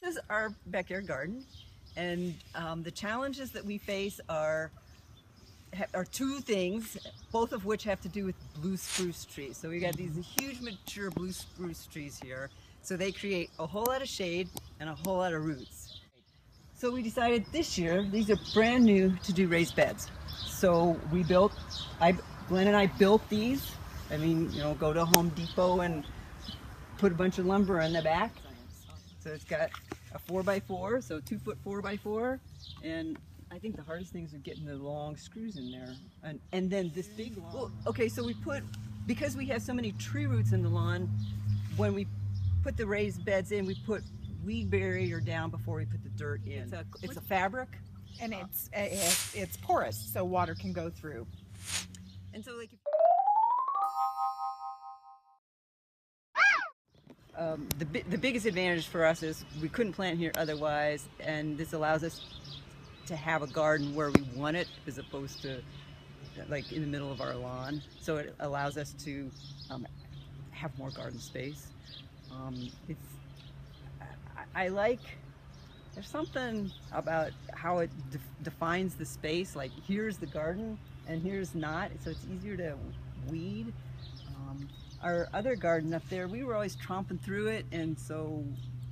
This is our backyard garden, and the challenges that we face are two things, both of which have to do with blue spruce trees. So we got these huge mature blue spruce trees here, so they create a whole lot of shade and a whole lot of roots. So we decided this year, these are brand new, to do raised beds. So we built, Glenn and I built these. I mean, you know, go to Home Depot and put a bunch of lumber in the back. So it's got a 4x4, so 2-foot 4x4, and I think the hardest things are getting the long screws in there, and then this big long. Well, okay, so we put, because we have so many tree roots in the lawn, when we put the raised beds in, we put weed barrier down before we put the dirt in. It's a fabric, and it's porous, so water can go through. And so like. The biggest advantage for us is we couldn't plant here otherwise, and this allows us to have a garden where we want it as opposed to like in the middle of our lawn. So it allows us to have more garden space. I like, there's something about how it defines the space, like here's the garden and here's not, so it's easier to weed. Our other garden up there, we were always tromping through it, and so,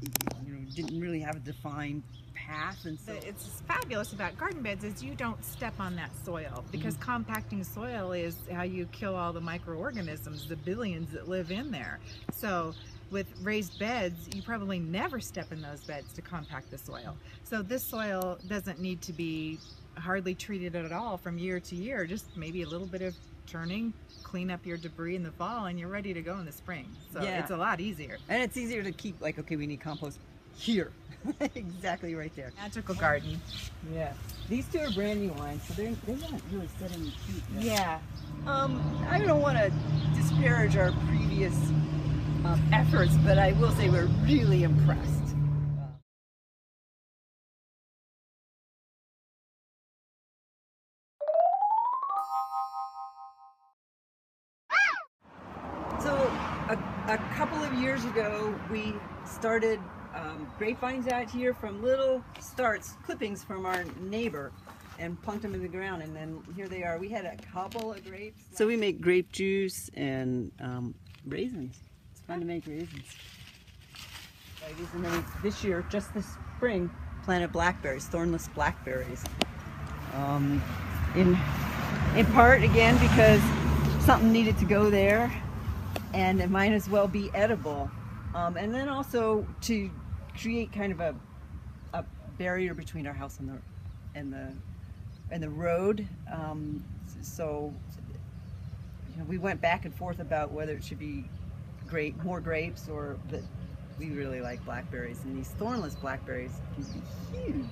you know, didn't really have a defined path. And so it's fabulous about garden beds is you don't step on that soil, because compacting soil is how you kill all the microorganisms, the billions that live in there. So with raised beds, you probably never step in those beds to compact the soil. So this soil doesn't need to be hardly treated at all from year to year, just maybe a little bit of turning, clean up your debris in the fall, and you're ready to go in the spring. So yeah, it's a lot easier. And it's easier to keep, like, okay, we need compost here. Exactly right there. Magical garden. Yeah. These two are brand new lines, so they haven't really set any feet yet. Yeah. I don't want to disparage our previous efforts, but I will say we're really impressed. So a couple of years ago, we started grapevines out here from little clippings from our neighbor, and plunked them in the ground, and then here they are. We had a couple of grapes. So we make grape juice and raisins. It's fun to make raisins. And then this year, just this spring, planted blackberries, thornless blackberries. In part, again, because something needed to go there, and it might as well be edible. And then also to create kind of a barrier between our house and the road. So you know, we went back and forth about whether it should be more grapes, or that we really like blackberries, and these thornless blackberries can be huge.